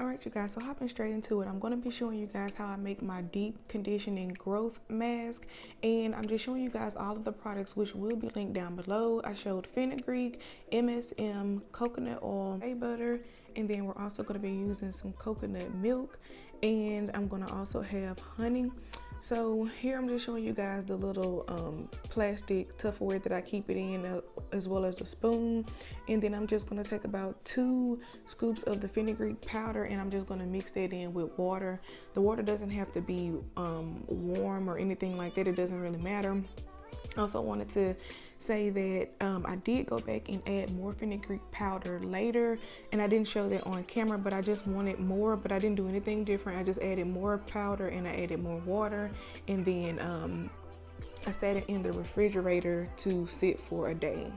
Alright you guys, so hopping straight into it, I'm going to be showing you guys how I make my deep conditioning growth mask, and I'm just showing you guys all of the products which will be linked down below. I showed Fenugreek, MSM, coconut oil, shea butter, and then we're also going to be using some coconut milk, and I'm going to also have honey. So here I'm just showing you guys the little plastic Tupperware that I keep it in, as well as a spoon. And then I'm just going to take about 2 scoops of the fenugreek powder, and I'm just going to mix that in with water. The water doesn't have to be warm or anything like that. It doesn't really matter. I also wanted to say that I did go back and add more fenugreek powder later, and I didn't show that on camera, but I just wanted more, but I didn't do anything different. I just added more powder and I added more water, and then I set it in the refrigerator to sit for a day.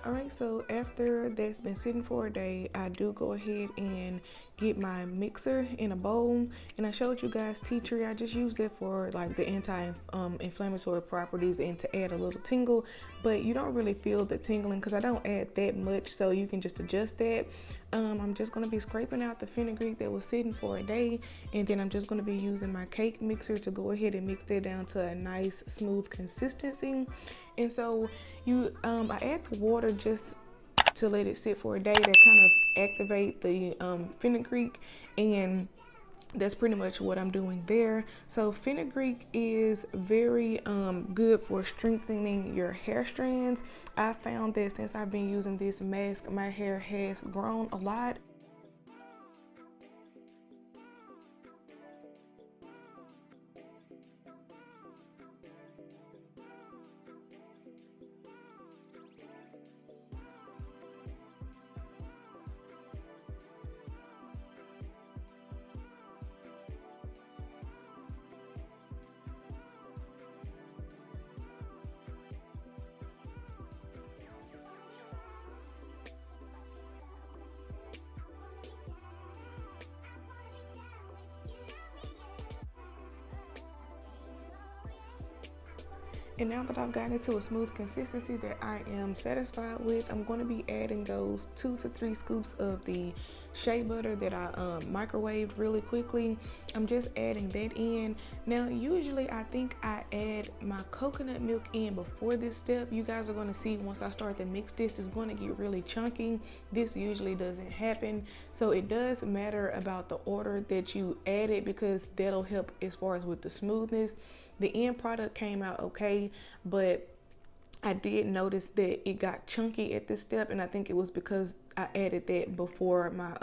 Alright, so after that's been sitting for a day, I do go ahead and get my mixer in a bowl, and I showed you guys tea tree. I just used it for like the anti-inflammatory properties and to add a little tingle, but you don't really feel the tingling because I don't add that much, so you can just adjust that. I'm just going to be scraping out the fenugreek that was sitting for a day, and then I'm just going to be using my cake mixer to go ahead and mix that down to a nice smooth consistency. And so I add the water just to let it sit for a day to kind of activate the fenugreek, and that's pretty much what I'm doing there. So fenugreek is very good for strengthening your hair strands. I found that since I've been using this mask, my hair has grown a lot. And now that I've gotten it to a smooth consistency that I am satisfied with, I'm going to be adding those 2 to 3 scoops of the shea butter that I microwaved really quickly. I'm just adding that in. Now, usually I think I add my coconut milk in before this step. You guys are going to see once I start to mix this, it's going to get really chunky. This usually doesn't happen. So it does matter about the order that you add it, because that'll help as far as with the smoothness. The end product came out okay, but I did notice that it got chunky at this step, and I think it was because I added that before my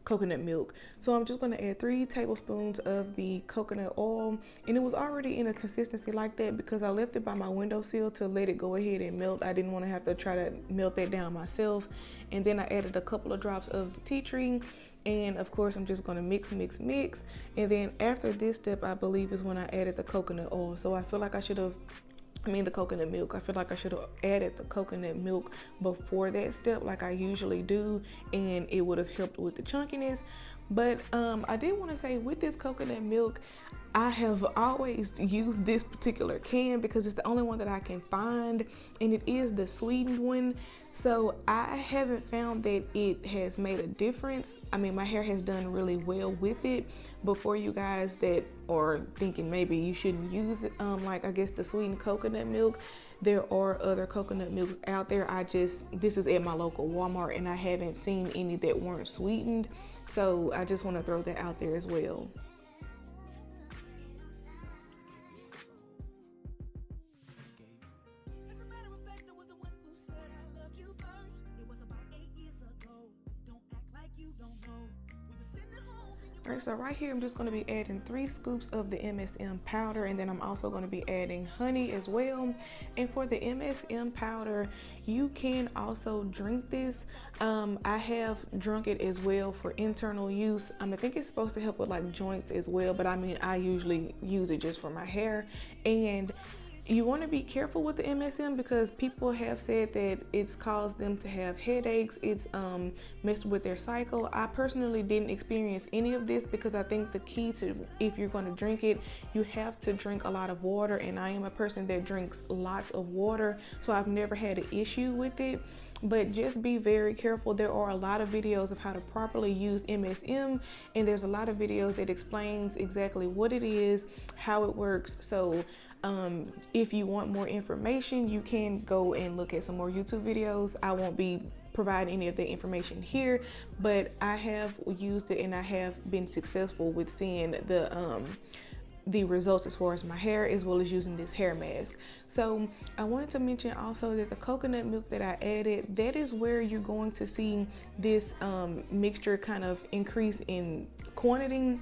coconut milk. So I'm just going to add 3 tablespoons of the coconut oil, and it was already in a consistency like that because I left it by my windowsill to let it go ahead and melt. I didn't want to have to try to melt that down myself. And then I added a couple of drops of the tea tree, and of course I'm just going to mix, and then after this step I believe is when I added the coconut oil. So I feel like the coconut milk. I feel like I should have added the coconut milk before that step like I usually do, and it would have helped with the chunkiness. But I did want to say, with this coconut milk, I have always used this particular can because it's the only one that I can find, and it is the sweetened one. So I haven't found that it has made a difference. I mean, my hair has done really well with it. But for you guys that are thinking maybe you shouldn't use it, like I guess the sweetened coconut milk, there are other coconut milks out there. This is at my local Walmart, and I haven't seen any that weren't sweetened. So I just want to throw that out there as well. Alright, so right here I'm just going to be adding 3 scoops of the MSM powder, and then I'm also going to be adding honey as well. And for the MSM powder, you can also drink this. I have drunk it as well for internal use. I think it's supposed to help with like joints as well, but I mean I usually use it just for my hair. And You want to be careful with the MSM because people have said that it's caused them to have headaches. It's messed with their cycle. I personally didn't experience any of this because I think the key to, if you're going to drink it, you have to drink a lot of water, and I am a person that drinks lots of water, so I've never had an issue with it. But just be very careful. There are a lot of videos of how to properly use MSM, and there's a lot of videos that explains exactly what it is, how it works. So if you want more information, you can go and look at some more YouTube videos. I won't be providing any of the information here, but I have used it and I have been successful with seeing the results as far as my hair, as well as using this hair mask. So I wanted to mention also that the coconut milk that I added, that is where you're going to see this mixture kind of increase in quantity.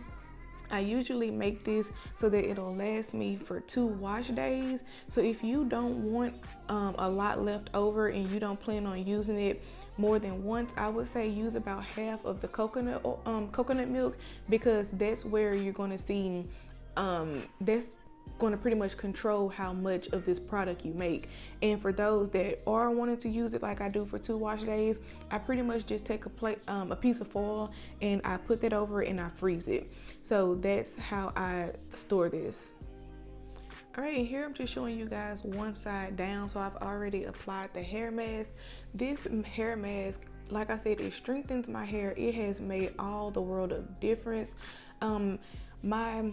I usually make this so that it'll last me for 2 wash days. So if you don't want a lot left over and you don't plan on using it more than once, I would say use about half of the coconut milk, because that's where you're going to see that's going to pretty much control how much of this product you make. And for those that are wanting to use it like I do for 2 wash days, I pretty much just take a piece of foil and I put that over it and I freeze it. So that's how I store this. All right, here I'm just showing you guys one side down. So I've already applied the hair mask. This hair mask, like I said, it strengthens my hair. It has made all the world of difference. My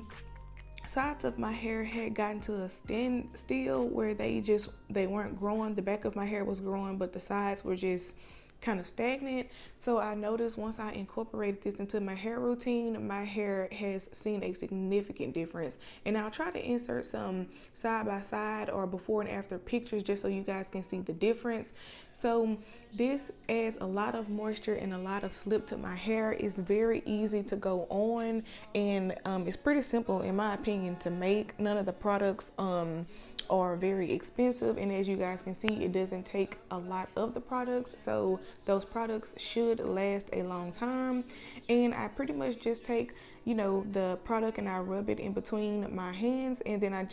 sides of my hair had gotten to a standstill where they weren't growing. The back of my hair was growing, but the sides were just kind of stagnant. So I noticed once I incorporated this into my hair routine, my hair has seen a significant difference. And I'll try to insert some side by side or before and after pictures just so you guys can see the difference. So this adds a lot of moisture and a lot of slip to my hair. It's very easy to go on, and it's pretty simple in my opinion to make. None of the products are very expensive, and as you guys can see, it doesn't take a lot of the products, so those products should last a long time. And I pretty much just take, you know, the product and I rub it in between my hands, and then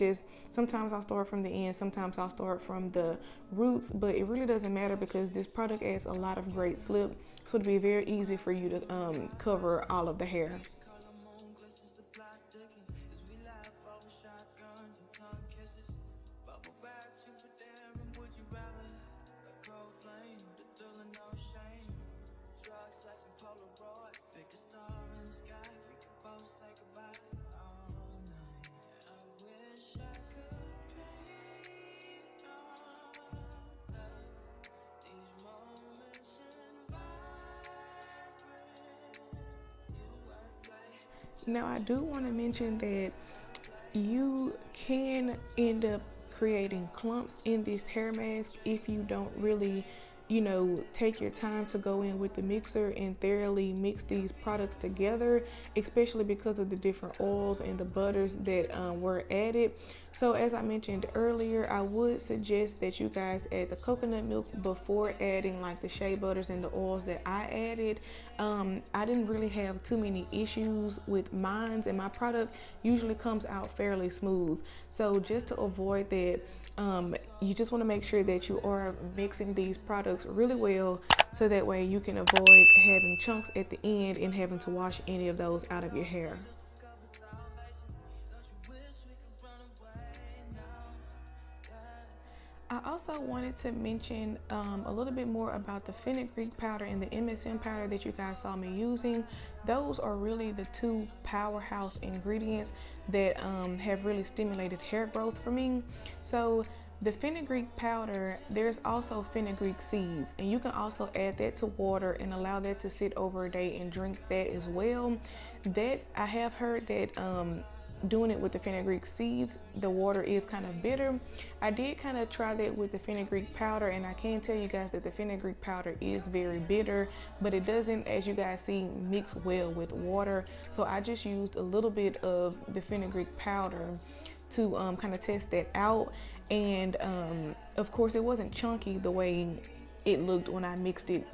sometimes I'll start from the end, sometimes I'll start from the roots, but it really doesn't matter because this product adds a lot of great slip, so it'll be very easy for you to cover all of the hair. Now I do want to mention that you can end up creating clumps in this hair mask if you don't really, you know, take your time to go in with the mixer and thoroughly mix these products together, especially because of the different oils and the butters that were added. So as I mentioned earlier, I would suggest that you guys add the coconut milk before adding like the shea butters and the oils that I added. I didn't really have too many issues with mine, and my product usually comes out fairly smooth. So just to avoid that, you just want to make sure that you are mixing these products really well, so that way you can avoid having chunks at the end and having to wash any of those out of your hair. I also wanted to mention a little bit more about the fenugreek powder and the MSM powder that you guys saw me using. Those are really the two powerhouse ingredients that have really stimulated hair growth for me. So the fenugreek powder, there's also fenugreek seeds, and you can also add that to water and allow that to sit over a day and drink that as well. That I have heard that doing it with the fenugreek seeds, the water is kind of bitter. I did kind of try that with the fenugreek powder, and I can tell you guys that the fenugreek powder is very bitter, but it doesn't, as you guys see, mix well with water. So I just used a little bit of the fenugreek powder to kind of test that out. And of course it wasn't chunky the way it looked when I mixed it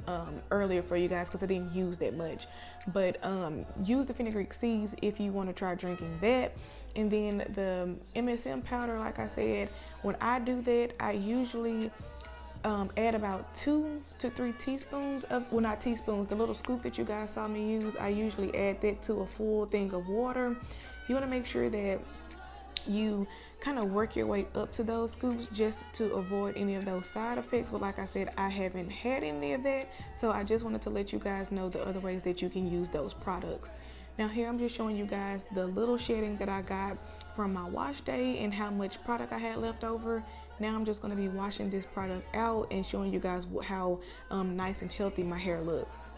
earlier for you guys, because I didn't use that much. But use the fenugreek seeds if you want to try drinking that. And then the MSM powder, like I said, when I do that, I usually add about 2 to 3 teaspoons of, well, not teaspoons, the little scoop that you guys saw me use, I usually add that to a full thing of water. You want to make sure that you kind of work your way up to those scoops just to avoid any of those side effects. But like I said, I haven't had any of that, so I just wanted to let you guys know the other ways that you can use those products. Now here I'm just showing you guys the little shedding that I got from my wash day and how much product I had left over. Now I'm just going to be washing this product out and showing you guys how nice and healthy my hair looks.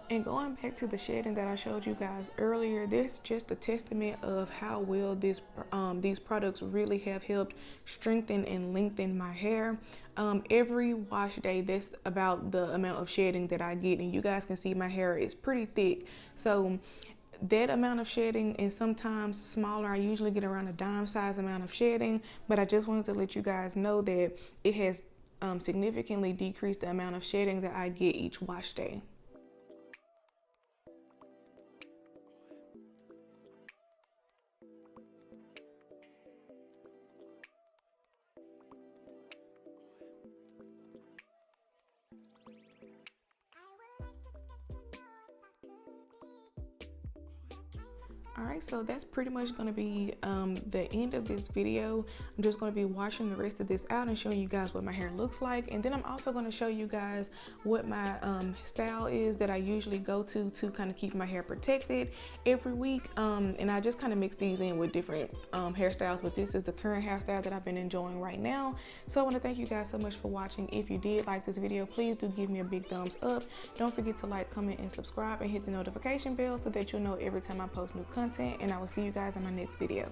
And going back to the shedding that I showed you guys earlier, this is just a testament of how well these products really have helped strengthen and lengthen my hair. Every wash day, that's about the amount of shedding that I get, and you guys can see my hair is pretty thick. So that amount of shedding, and sometimes smaller, I usually get around a dime size amount of shedding, but I just wanted to let you guys know that it has significantly decreased the amount of shedding that I get each wash day. Alright, so that's pretty much going to be the end of this video. I'm just going to be washing the rest of this out and showing you guys what my hair looks like. And then I'm also going to show you guys what my style is that I usually go to kind of keep my hair protected every week. And I just kind of mix these in with different hairstyles, but this is the current hairstyle that I've been enjoying right now. So I want to thank you guys so much for watching. If you did like this video, please do give me a big thumbs up. Don't forget to like, comment, and subscribe, and hit the notification bell so that you'll know every time I post new content. And I will see you guys in my next video.